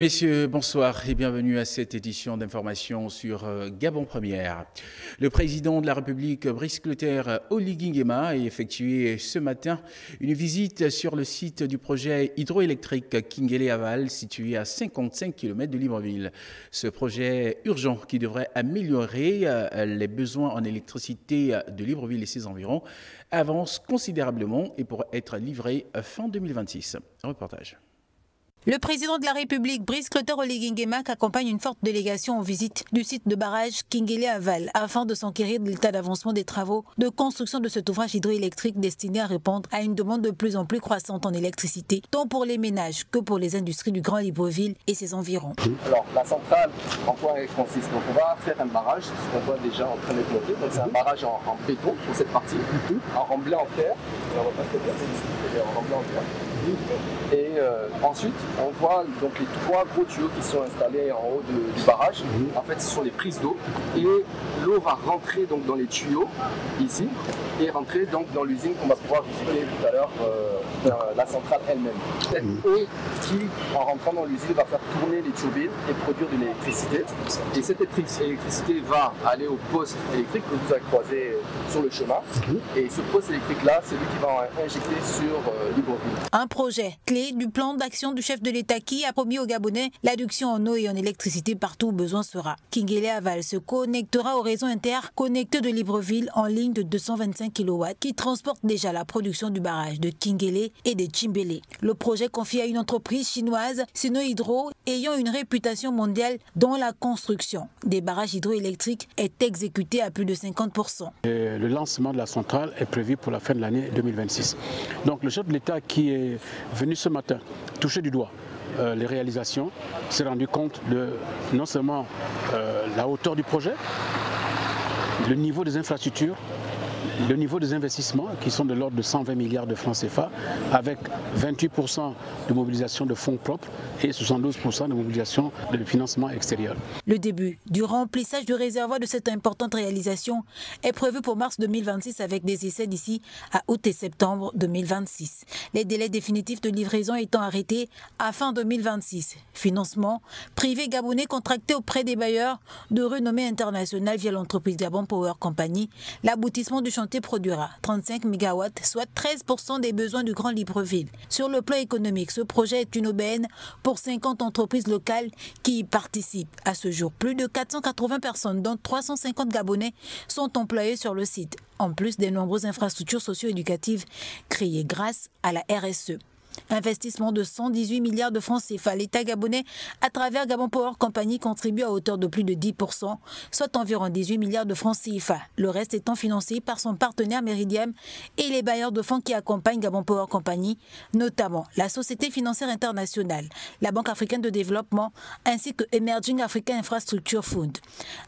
Messieurs, bonsoir et bienvenue à cette édition d'information sur Gabon Première. Le président de la République, Brice Clotaire Oligui Nguema, a effectué ce matin une visite sur le site du projet hydroélectrique Kinguélé-Aval, situé à 55 km de Libreville. Ce projet urgent qui devrait améliorer les besoins en électricité de Libreville et ses environs avance considérablement et pourrait être livré fin 2026. Reportage. Le président de la République, Brice Clotaire Oligui Nguema, accompagne une forte délégation en visite du site de barrage Kinguélé-Aval afin de s'enquérir de l'état d'avancement des travaux de construction de cet ouvrage hydroélectrique destiné à répondre à une demande de plus en plus croissante en électricité, tant pour les ménages que pour les industries du Grand Libreville et ses environs. Alors, la centrale, en quoi elle consiste? Donc, on va faire un barrage, ce qu'on voit déjà en train d'être monté. Donc, c'est un barrage en béton pour cette partie, en remblai en terre. On va pas se faire, c'est en remblai en terre. Et ensuite, on voit donc les trois gros tuyaux qui sont installés en haut du barrage. En fait, ce sont des prises d'eau. Et l'eau va rentrer donc dans les tuyaux, ici, et rentrer donc dans l'usine qu'on va pouvoir visiter tout à l'heure, la centrale elle-même. Cette eau qui, en rentrant dans l'usine, va faire tourner les turbines et produire de l'électricité. Et cette électricité va aller au poste électrique que vous avez croisé sur le chemin. Et ce poste électrique-là, c'est lui qui va injecter sur Libreville. Un projet clé du plan d'action du chef de l'État qui a promis aux Gabonais l'adduction en eau et en électricité partout où besoin sera. Kinguélé-Aval se connectera au réseau interconnecté de Libreville en ligne de 225 kW qui transporte déjà la production du barrage de Kinguélé et de Tsimbélé. Le projet confié à une entreprise chinoise, Sino Hydro, ayant une réputation mondiale dans la construction des barrages hydroélectriques, est exécuté à plus de 50%. Le lancement de la centrale est prévu pour la fin de l'année 2026. Donc le chef de l'État qui est venu ce matin toucher du doigt les réalisations, s'est rendu compte de non seulement la hauteur du projet, le niveau des infrastructures, le niveau des investissements qui sont de l'ordre de 120 milliards de francs CFA avec 28% de mobilisation de fonds propres et 72% de mobilisation de financement extérieur. Le début du remplissage du réservoir de cette importante réalisation est prévu pour mars 2026 avec des essais d'ici à août et septembre 2026. Les délais définitifs de livraison étant arrêtés à fin 2026. Financement privé gabonais contracté auprès des bailleurs de renommée internationale via l'entreprise Gabon Power Company. L'aboutissement du chantier produira 35 MW, soit 13% des besoins du Grand Libreville. Sur le plan économique, ce projet est une aubaine pour 50 entreprises locales qui y participent. À ce jour, plus de 480 personnes, dont 350 Gabonais, sont employées sur le site, en plus des nombreuses infrastructures socio-éducatives créées grâce à la RSE. Investissement de 118 milliards de francs CFA. L'État gabonais, à travers Gabon Power Company, contribue à hauteur de plus de 10%, soit environ 18 milliards de francs CFA. Le reste étant financé par son partenaire Meridiam et les bailleurs de fonds qui accompagnent Gabon Power Company, notamment la Société financière internationale, la Banque africaine de développement, ainsi que Emerging African Infrastructure Fund.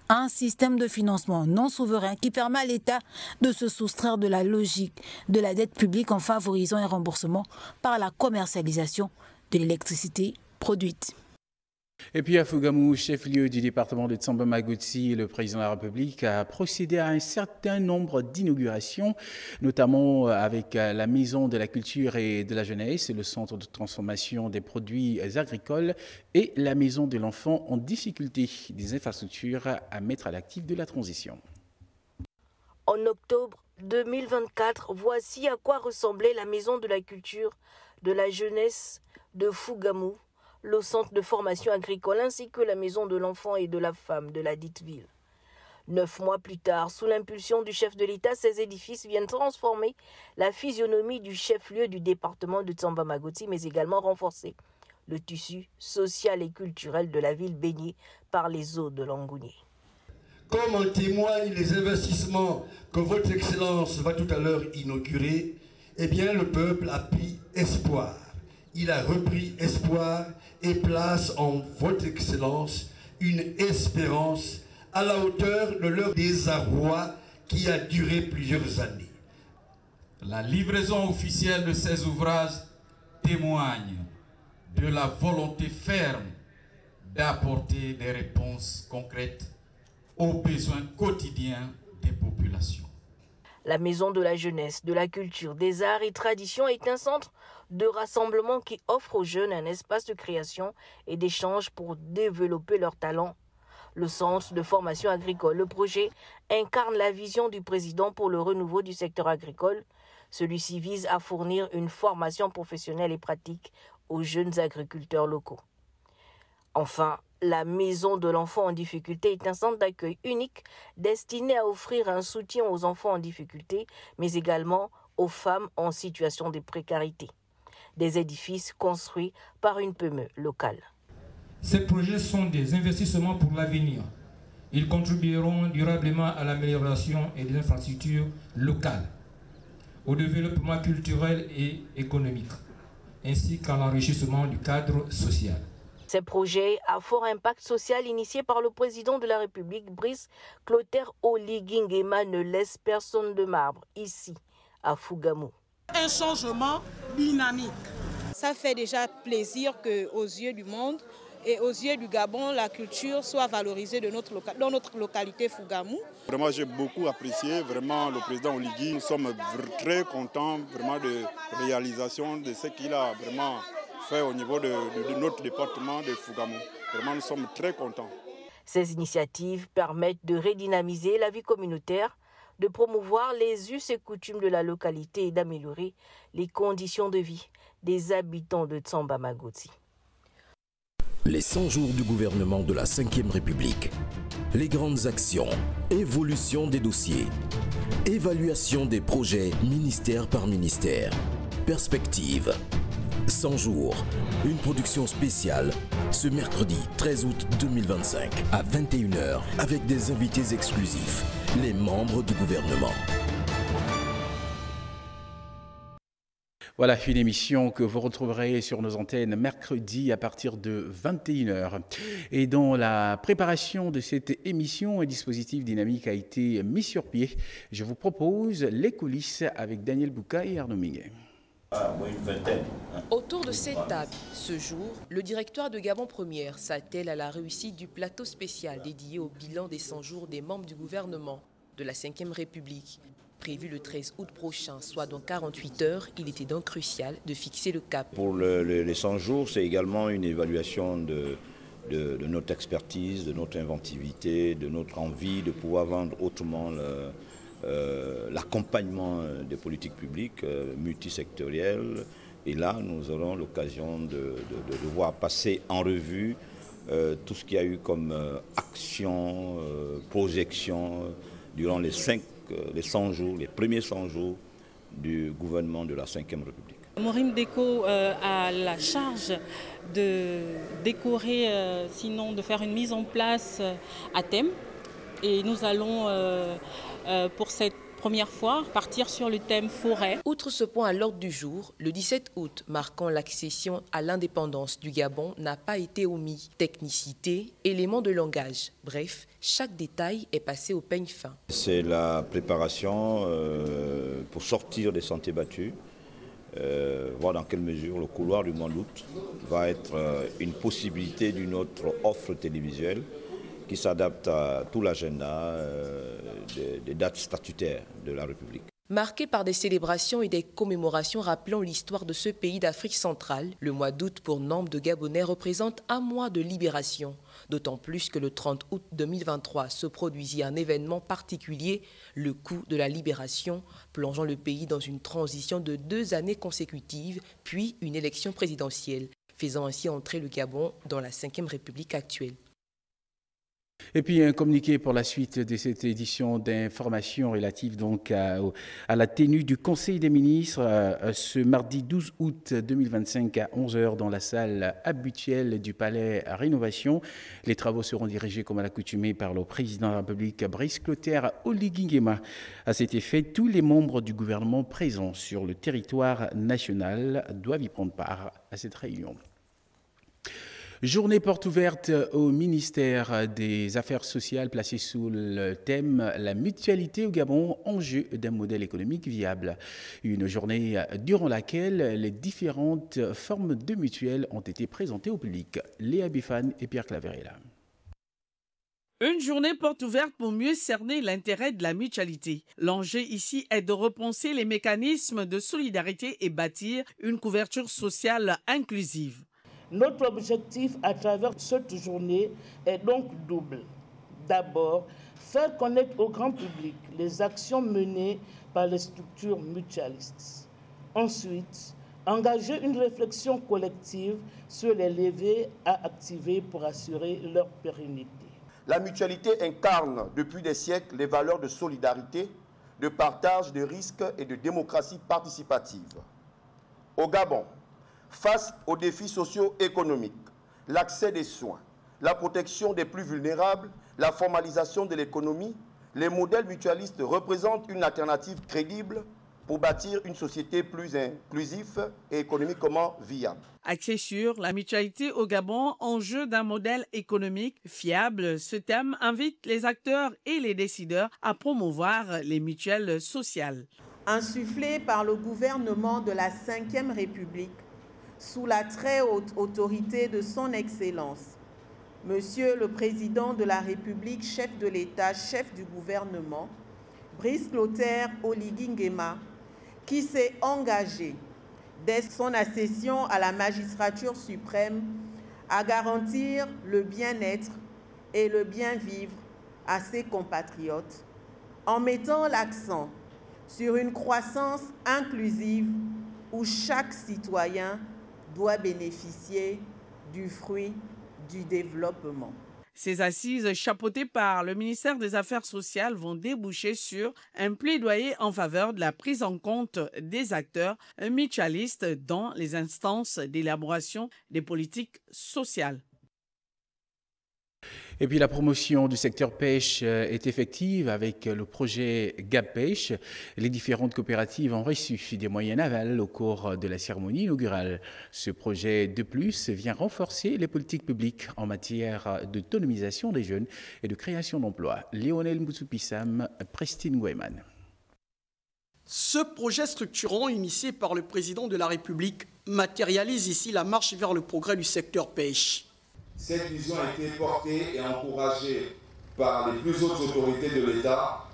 Un système de financement non souverain qui permet à l'État de se soustraire de la logique de la dette publique en favorisant un remboursement par la commercialisation de l'électricité produite. Et puis à Fougamou, chef-lieu du département de Tsamba-Magotsi, le président de la République a procédé à un certain nombre d'inaugurations, notamment avec la Maison de la Culture et de la Jeunesse, le Centre de transformation des produits agricoles et la Maison de l'Enfant en difficulté, des infrastructures à mettre à l'actif de la transition. En octobre 2024, voici à quoi ressemblait la Maison de la Culture de la Jeunesse de Fougamou, le centre de formation agricole ainsi que la maison de l'enfant et de la femme de la dite ville. 9 mois plus tard, sous l'impulsion du chef de l'État, ces édifices viennent transformer la physionomie du chef-lieu du département de Tsamba-Magotsi, mais également renforcer le tissu social et culturel de la ville baignée par les eaux de l'Angounié. Comme en témoignent les investissements que votre Excellence va tout à l'heure inaugurer, eh bien le peuple a pris espoir. Il a repris espoir et place en votre Excellence une espérance à la hauteur de leur désarroi qui a duré plusieurs années. La livraison officielle de ces ouvrages témoigne de la volonté ferme d'apporter des réponses concrètes aux besoins quotidiens des populations. La Maison de la Jeunesse, de la Culture, des Arts et Traditions est un centre de rassemblement qui offre aux jeunes un espace de création et d'échange pour développer leurs talents. Le centre de formation agricole, le projet incarne la vision du président pour le renouveau du secteur agricole. Celui-ci vise à fournir une formation professionnelle et pratique aux jeunes agriculteurs locaux. Enfin, la Maison de l'enfant en difficulté est un centre d'accueil unique destiné à offrir un soutien aux enfants en difficulté, mais également aux femmes en situation de précarité. Des édifices construits par une PME locale. Ces projets sont des investissements pour l'avenir. Ils contribueront durablement à l'amélioration des infrastructures locales, au développement culturel et économique, ainsi qu'à l'enrichissement du cadre social. Ces projets à fort impact social initiés par le président de la République, Brice Clotaire Oligui Nguema, ne laissent personne de marbre ici, à Fougamou. Un changement dynamique. Ça fait déjà plaisir qu'aux yeux du monde et aux yeux du Gabon, la culture soit valorisée dans notre localité Fougamou. Vraiment, j'ai beaucoup apprécié vraiment le président Oligui. Nous sommes très contents vraiment de la réalisation de ce qu'il a vraiment fait au niveau de notre département de Fougamou. Vraiment, nous sommes très contents. Ces initiatives permettent de redynamiser la vie communautaire, de promouvoir les us et coutumes de la localité et d'améliorer les conditions de vie des habitants de Tsamba Magoti. Les 100 jours du gouvernement de la 5e République. Les grandes actions, évolution des dossiers, évaluation des projets ministère par ministère, perspective. 100 jours, une production spéciale ce mercredi 13 août 2025 à 21h avec des invités exclusifs, les membres du gouvernement. Voilà une émission que vous retrouverez sur nos antennes mercredi à partir de 21h. Et dans la préparation de cette émission, un dispositif dynamique a été mis sur pied. Je vous propose les coulisses avec Daniel Bouka et Arnaud Minguet. Autour de cette table, ce jour, le directoire de Gabon Première s'attelle à la réussite du plateau spécial dédié au bilan des 100 jours des membres du gouvernement de la 5e République. Prévu le 13 août prochain, soit dans 48 heures, il était donc crucial de fixer le cap. Pour les 100 jours, c'est également une évaluation de notre expertise, de notre inventivité, de notre envie de pouvoir vendre autrement l'accompagnement des politiques publiques multisectorielles. Et là, nous aurons l'occasion de voir passer en revue tout ce qu'il y a eu comme action, projection durant les 100 jours, les premiers 100 jours du gouvernement de la 5e République. Morim Déco a la charge de décorer, sinon de faire une mise en place à thème. Et nous allons, pour cette première fois, partir sur le thème forêt. Outre ce point à l'ordre du jour, le 17 août, marquant l'accession à l'indépendance du Gabon, n'a pas été omis. Technicité, éléments de langage, bref, chaque détail est passé au peigne fin. C'est la préparation pour sortir des sentiers battus, voir dans quelle mesure le couloir du mois d'août va être une possibilité d'une autre offre télévisuelle qui s'adapte à tout l'agenda des dates statutaires de la République. Marqué par des célébrations et des commémorations rappelant l'histoire de ce pays d'Afrique centrale, le mois d'août pour nombre de Gabonais représente un mois de libération. D'autant plus que le 30 août 2023 se produisit un événement particulier, le coup de la libération, plongeant le pays dans une transition de 2 années consécutives, puis une élection présidentielle, faisant ainsi entrer le Gabon dans la 5e République actuelle. Et puis un communiqué pour la suite de cette édition d'information relative donc à la tenue du Conseil des ministres ce mardi 12 août 2025 à 11h dans la salle habituelle du Palais Rénovation. Les travaux seront dirigés comme à l'accoutumée par le président de la République Brice Clotaire Oligui Nguema. À cet effet, tous les membres du gouvernement présents sur le territoire national doivent y prendre part à cette réunion. Journée porte ouverte au ministère des Affaires sociales placée sous le thème « La mutualité au Gabon, enjeu d'un modèle économique viable ». Une journée durant laquelle les différentes formes de mutuelles ont été présentées au public. Léa Bifane et Pierre Claverella. Une journée porte ouverte pour mieux cerner l'intérêt de la mutualité. L'enjeu ici est de repenser les mécanismes de solidarité et bâtir une couverture sociale inclusive. Notre objectif à travers cette journée est donc double. D'abord, faire connaître au grand public les actions menées par les structures mutualistes. Ensuite, engager une réflexion collective sur les leviers à activer pour assurer leur pérennité. La mutualité incarne depuis des siècles les valeurs de solidarité, de partage de risques et de démocratie participative. Au Gabon, face aux défis socio-économiques, l'accès des soins, la protection des plus vulnérables, la formalisation de l'économie, les modèles mutualistes représentent une alternative crédible pour bâtir une société plus inclusive et économiquement viable. Axé sur la mutualité au Gabon, enjeu d'un modèle économique fiable, ce thème invite les acteurs et les décideurs à promouvoir les mutuelles sociales. Insufflé par le gouvernement de la Ve République, sous la très haute autorité de son Excellence, Monsieur le Président de la République, chef de l'État, chef du gouvernement, Brice Clotaire Oligui Nguema, qui s'est engagé dès son accession à la magistrature suprême à garantir le bien-être et le bien-vivre à ses compatriotes, en mettant l'accent sur une croissance inclusive où chaque citoyen doit bénéficier du fruit du développement. Ces assises chapeautées par le ministère des Affaires sociales vont déboucher sur un plaidoyer en faveur de la prise en compte des acteurs mutualistes dans les instances d'élaboration des politiques sociales. Et puis la promotion du secteur pêche est effective avec le projet GAPêche. Les différentes coopératives ont reçu des moyens navals au cours de la cérémonie inaugurale. Ce projet de plus vient renforcer les politiques publiques en matière d'autonomisation des jeunes et de création d'emplois. Lionel Moutsupissam, Prestine Guayman. Ce projet structurant initié par le président de la République matérialise ici la marche vers le progrès du secteur pêche. Cette vision a été portée et encouragée par les plus hautes autorités de l'État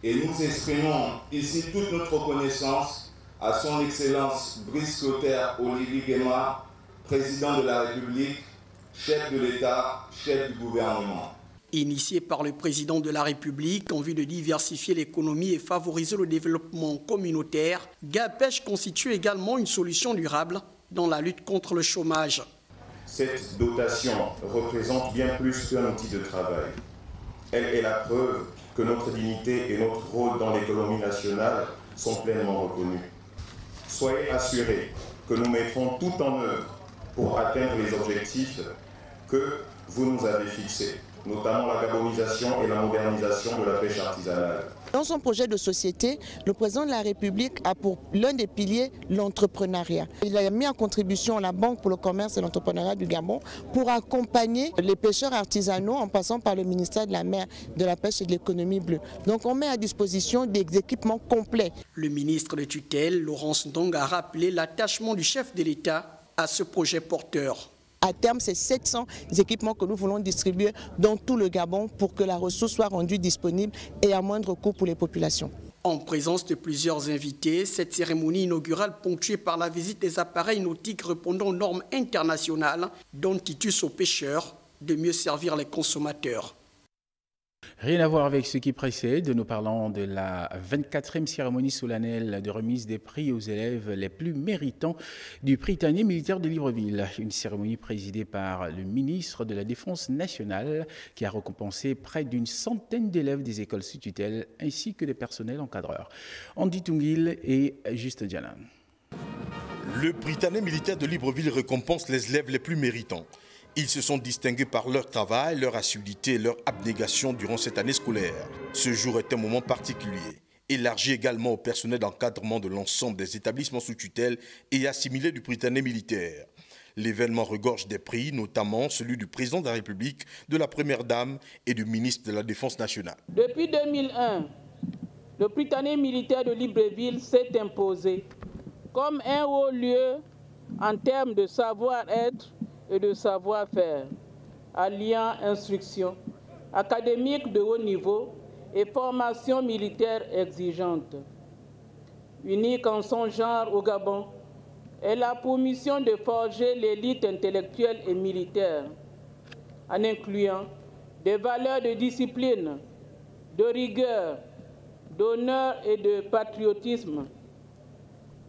et nous exprimons ici toute notre reconnaissance à son Excellence Brice Clotaire Oligui Nguema, président de la République, chef de l'État, chef du gouvernement. Initié par le président de la République en vue de diversifier l'économie et favoriser le développement communautaire, GAPêche constitue également une solution durable dans la lutte contre le chômage. Cette dotation représente bien plus qu'un outil de travail. Elle est la preuve que notre dignité et notre rôle dans l'économie nationale sont pleinement reconnus. Soyez assurés que nous mettrons tout en œuvre pour atteindre les objectifs que vous nous avez fixés, notamment la gabonisation et la modernisation de la pêche artisanale. Dans son projet de société, le président de la République a pour l'un des piliers l'entrepreneuriat. Il a mis en contribution la Banque pour le commerce et l'entrepreneuriat du Gabon pour accompagner les pêcheurs artisanaux en passant par le ministère de la Mer, de la Pêche et de l'Économie bleue. Donc on met à disposition des équipements complets. Le ministre de tutelle, Laurence Ndong, a rappelé l'attachement du chef de l'État à ce projet porteur. À terme, c'est 700 équipements que nous voulons distribuer dans tout le Gabon pour que la ressource soit rendue disponible et à moindre coût pour les populations. En présence de plusieurs invités, cette cérémonie inaugurale ponctuée par la visite des appareils nautiques répondant aux normes internationales dont titus aux pêcheurs de mieux servir les consommateurs. Rien à voir avec ce qui précède, nous parlons de la 24e cérémonie solennelle de remise des prix aux élèves les plus méritants du Prytanée militaire de Libreville. Une cérémonie présidée par le ministre de la Défense nationale qui a récompensé près d'une centaine d'élèves des écoles sous tutelle ainsi que des personnels encadreurs. Andy Tungil et Juste Dianan. Le Prytanée militaire de Libreville récompense les élèves les plus méritants. Ils se sont distingués par leur travail, leur assiduité et leur abnégation durant cette année scolaire. Ce jour est un moment particulier, élargi également au personnel d'encadrement de l'ensemble des établissements sous tutelle et assimilés du Prytanée militaire. L'événement regorge des prix, notamment celui du président de la République, de la Première Dame et du ministre de la Défense nationale. Depuis 2001, le Prytanée militaire de Libreville s'est imposé comme un haut lieu en termes de savoir-être et de savoir-faire, alliant instruction, académique de haut niveau et formation militaire exigeante. Unique en son genre au Gabon, elle a pour mission de forger l'élite intellectuelle et militaire, en incluant des valeurs de discipline, de rigueur, d'honneur et de patriotisme,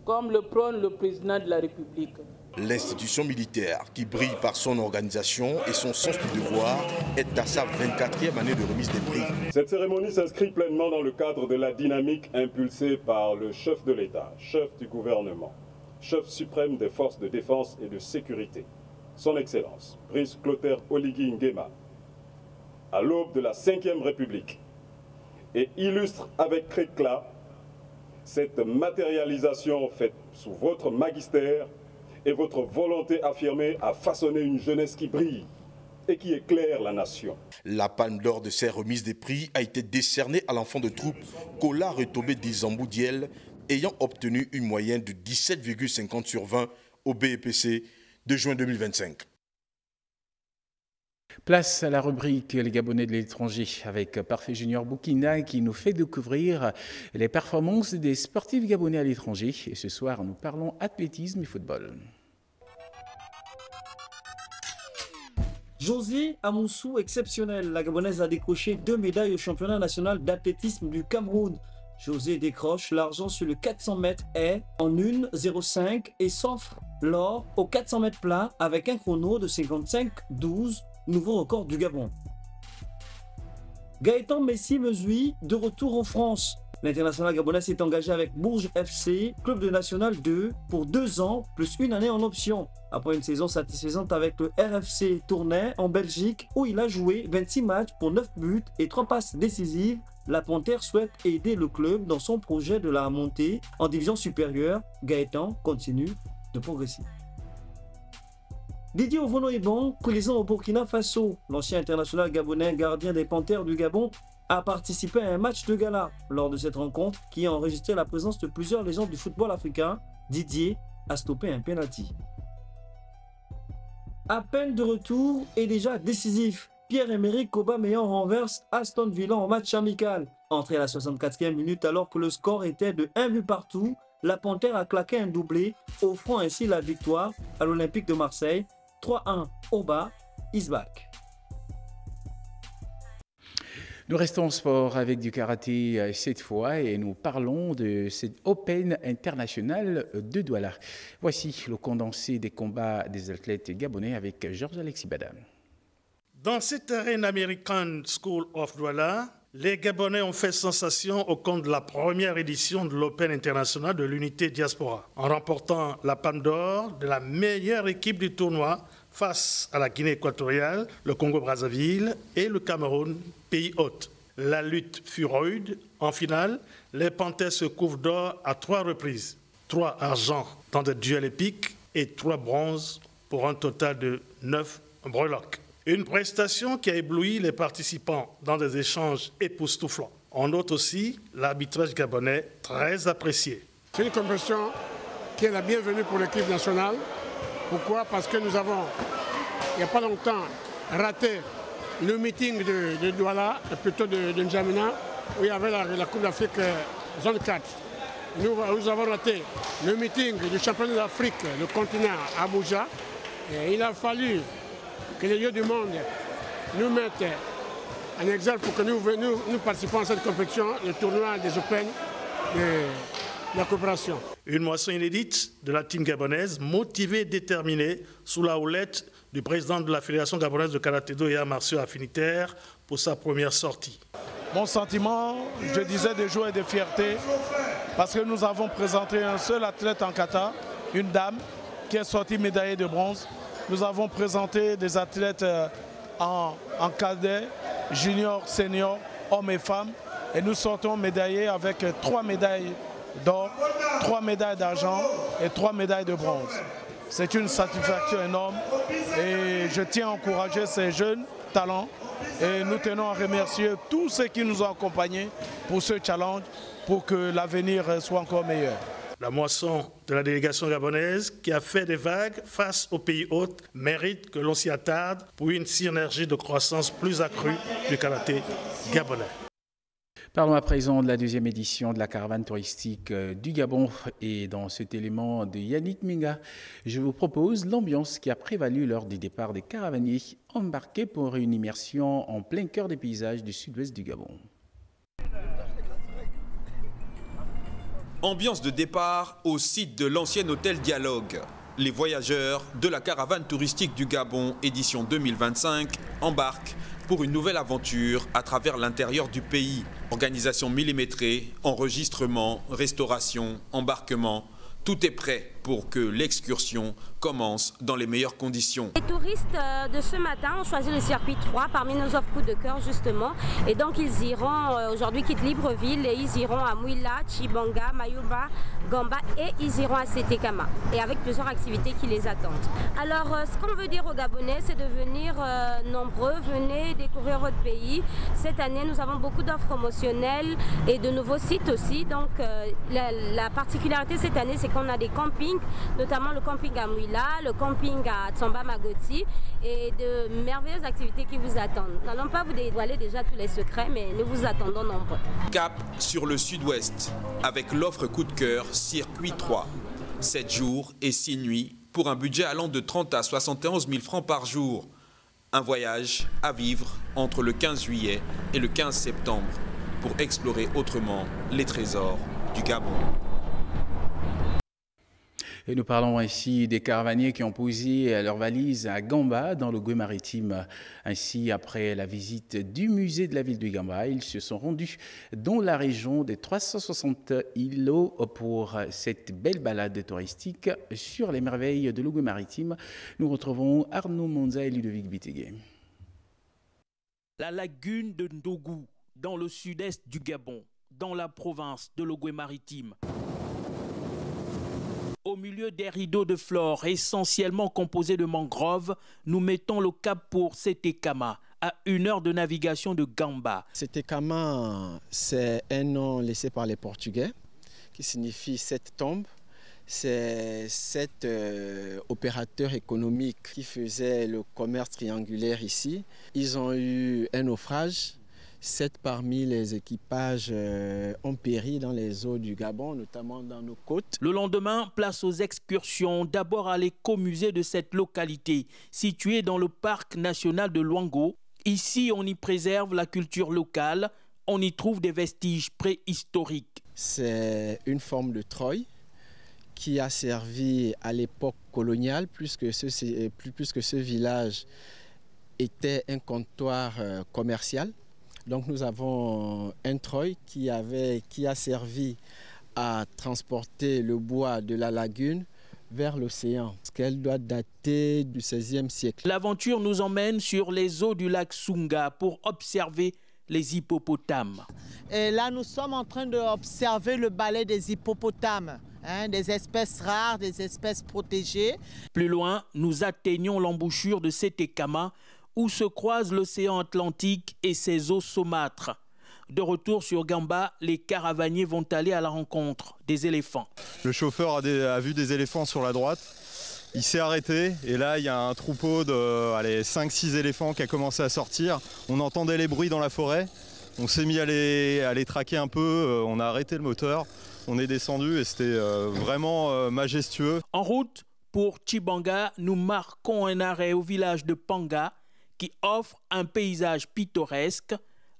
comme le prône le président de la République. L'institution militaire, qui brille par son organisation et son sens du devoir, est à sa 24e année de remise des prix. Cette cérémonie s'inscrit pleinement dans le cadre de la dynamique impulsée par le chef de l'État, chef du gouvernement, chef suprême des forces de défense et de sécurité, son Excellence, Brice Clotaire Oligui Nguema, à l'aube de la 5e République, et illustre avec éclat cette matérialisation faite sous votre magistère et votre volonté affirmée à façonner une jeunesse qui brille et qui éclaire la nation. La palme d'or de ces remises des prix a été décernée à l'enfant de troupe Kola Retobé Dizambou Diel, ayant obtenu une moyenne de 17,50 sur 20 au BEPC de juin 2025. Place à la rubrique Les Gabonais de l'étranger avec Parfait Junior Boukina qui nous fait découvrir les performances des sportifs gabonais à l'étranger. Et ce soir, nous parlons athlétisme et football. José Amoussou, exceptionnel. La Gabonaise a décroché 2 médailles au championnat national d'athlétisme du Cameroun. José décroche l'argent sur le 400 mètres haies en 1,05 et s'offre l'or au 400 mètres plat avec un chrono de 55,12. Nouveau record du Gabon. Gaëtan Messi-Mesui de retour en France. L'international gabonais s'est engagé avec Bourges FC, club de National 2, pour 2 ans, plus une année en option. Après une saison satisfaisante avec le RFC Tournai en Belgique, où il a joué 26 matchs pour 9 buts et 3 passes décisives, la Panthère souhaite aider le club dans son projet de la montée en division supérieure. Gaëtan continue de progresser. Didier Ovono-Ebon, présent au Burkina Faso, l'ancien international gabonais gardien des Panthères du Gabon, a participé à un match de gala. Lors de cette rencontre, qui a enregistré la présence de plusieurs légendes du football africain, Didier a stoppé un penalty. À peine de retour et déjà décisif, Pierre-Emerick Aubameyang renverse Aston Villa en match amical. Entré à la 64e minute alors que le score était de 1 but partout, la Panthère a claqué un doublé, offrant ainsi la victoire à l'Olympique de Marseille. 3-1 au bas, is back. Nous restons au sport avec du karaté cette fois et nous parlons de cette Open International de Douala. Voici le condensé des combats des athlètes gabonais avec Georges-Alexis Badam. Dans cette arène American School of Douala, les Gabonais ont fait sensation au cours de la première édition de l'Open International de l'unité diaspora, en remportant la palme d'or de la meilleure équipe du tournoi face à la Guinée équatoriale, le Congo-Brazzaville et le Cameroun, pays hôte. La lutte fut rude. En finale, les Panthères se couvrent d'or à 3 reprises. 3 argents dans des duels épiques et 3 bronzes pour un total de 9 breloques. Une prestation qui a ébloui les participants dans des échanges époustouflants. On note aussi l'arbitrage gabonais très apprécié. C'est une compétition qui est la bienvenue pour l'équipe nationale. Pourquoi? Parce que nous avons, il n'y a pas longtemps, raté le meeting de Douala, plutôt de N'Djamena, où il y avait la Coupe d'Afrique zone 4. Nous avons raté le meeting du championnat d'Afrique, le continent à Abuja. Et il a fallu que les lieux du monde nous mettent un exemple pour que nous participons à cette compétition, le tournoi des Open de la coopération. Une moisson inédite de la team gabonaise, motivée et déterminée sous la houlette du président de la Fédération gabonaise de karaté-do et arts martiaux affinitaires pour sa première sortie. Mon sentiment, je disais de joie et de fierté, parce que nous avons présenté un seul athlète en kata, une dame, qui est sortie médaillée de bronze. Nous avons présenté des athlètes en cadet, junior, senior, hommes et femmes. Et nous sortons médaillés avec 3 médailles d'or, 3 médailles d'argent et 3 médailles de bronze. C'est une satisfaction énorme et je tiens à encourager ces jeunes talents. Et nous tenons à remercier tous ceux qui nous ont accompagnés pour ce challenge, pour que l'avenir soit encore meilleur. La moisson de la délégation gabonaise, qui a fait des vagues face aux pays hôtes, mérite que l'on s'y attarde pour une synergie de croissance plus accrue du karaté gabonais. Parlons à présent de la deuxième édition de la caravane touristique du Gabon. Et dans cet élément de Yannick Minga, je vous propose l'ambiance qui a prévalu lors du départ des caravaniers embarqués pour une immersion en plein cœur des paysages du sud-ouest du Gabon. Ambiance de départ au site de l'ancien hôtel Dialogue. Les voyageurs de la caravane touristique du Gabon, édition 2025, embarquent pour une nouvelle aventure à travers l'intérieur du pays. Organisation millimétrée, enregistrement, restauration, embarquement, tout est prêt pour que l'excursion commence dans les meilleures conditions. Les touristes de ce matin ont choisi le circuit 3 parmi nos offres coup de cœur justement. Et donc ils iront, aujourd'hui quittent Libreville et ils iront à Mouila, Tchibanga, Mayuba, Gamba et ils iront à Sétékama. Et avec plusieurs activités qui les attendent. Alors ce qu'on veut dire aux Gabonais, c'est de venir nombreux, venez découvrir votre pays. Cette année nous avons beaucoup d'offres promotionnelles et de nouveaux sites aussi. Donc la particularité cette année, c'est qu'on a des campings, notamment le camping à Mouila, le camping à Tsamba Magoti et de merveilleuses activités qui vous attendent. Nous n'allons pas vous dévoiler déjà tous les secrets, mais nous vous attendons nombreux. Cap sur le sud-ouest avec l'offre coup de cœur Circuit 3. 7 jours et 6 nuits pour un budget allant de 30 à 71 000 francs par jour. Un voyage à vivre entre le 15 juillet et le 15 septembre pour explorer autrement les trésors du Gabon. Et nous parlons ici des caravaniers qui ont posé leurs valises à Gamba, dans le Goué maritime. Ainsi, après la visite du musée de la ville de Gamba, ils se sont rendus dans la région des 360 îlots pour cette belle balade touristique sur les merveilles de l'Ougoué maritime. Nous retrouvons Arnaud Monza et Ludovic Bitegué. La lagune de Ndougou, dans le sud-est du Gabon, dans la province de l'Ougoué maritime. Au milieu des rideaux de flore essentiellement composés de mangroves, nous mettons le cap pour Sétékama, à 1 heure de navigation de Gamba. Sétékama, c'est un nom laissé par les Portugais, qui signifie 7 tombes. C'est 7 opérateurs économiques qui faisaient le commerce triangulaire ici. Ils ont eu un naufrage. 7 parmi les équipages ont péri dans les eaux du Gabon, notamment dans nos côtes. Le lendemain, place aux excursions. D'abord à l'écomusée de cette localité, située dans le parc national de Luango. Ici, on y préserve la culture locale. On y trouve des vestiges préhistoriques. C'est une forme de treuil qui a servi à l'époque coloniale, plus que ce village était un comptoir commercial. Donc nous avons un treuil qui a servi à transporter le bois de la lagune vers l'océan, ce qu'elle doit dater du XVIe siècle. L'aventure nous emmène sur les eaux du lac Sunga pour observer les hippopotames. Et là, nous sommes en train d'observer le ballet des hippopotames, des espèces rares, des espèces protégées. Plus loin, nous atteignons l'embouchure de Sétékama, où se croise l'océan Atlantique et ses eaux saumâtres. De retour sur Gamba, les caravaniers vont aller à la rencontre des éléphants. Le chauffeur a vu des éléphants sur la droite. Il s'est arrêté et là il y a un troupeau de 5-6 éléphants qui a commencé à sortir. On entendait les bruits dans la forêt. On s'est mis à les traquer un peu. On a arrêté le moteur. On est descendu et c'était vraiment majestueux. En route pour Tchibanga, nous marquons un arrêt au village de Panga, qui offre un paysage pittoresque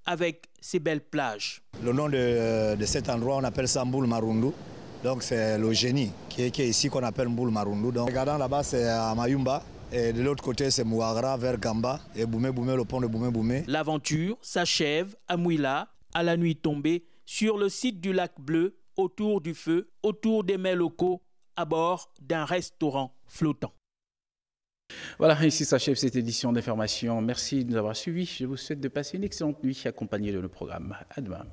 avec ses belles plages. Le nom de cet endroit, on appelle ça Mboul Marundu. Donc c'est le génie qui est ici qu'on appelle Mboul Marundu. Donc regardant là-bas, c'est à Mayumba. Et de l'autre côté, c'est Mouagra vers Gamba. Et Boumé Boumé, le pont de Boumé Boumé. L'aventure s'achève à Mouila, à la nuit tombée, sur le site du lac Bleu, autour du feu, autour des mets locaux, à bord d'un restaurant flottant. Voilà, ici s'achève cette édition d'information. Merci de nous avoir suivis. Je vous souhaite de passer une excellente nuit accompagnée de nos programmes. À demain.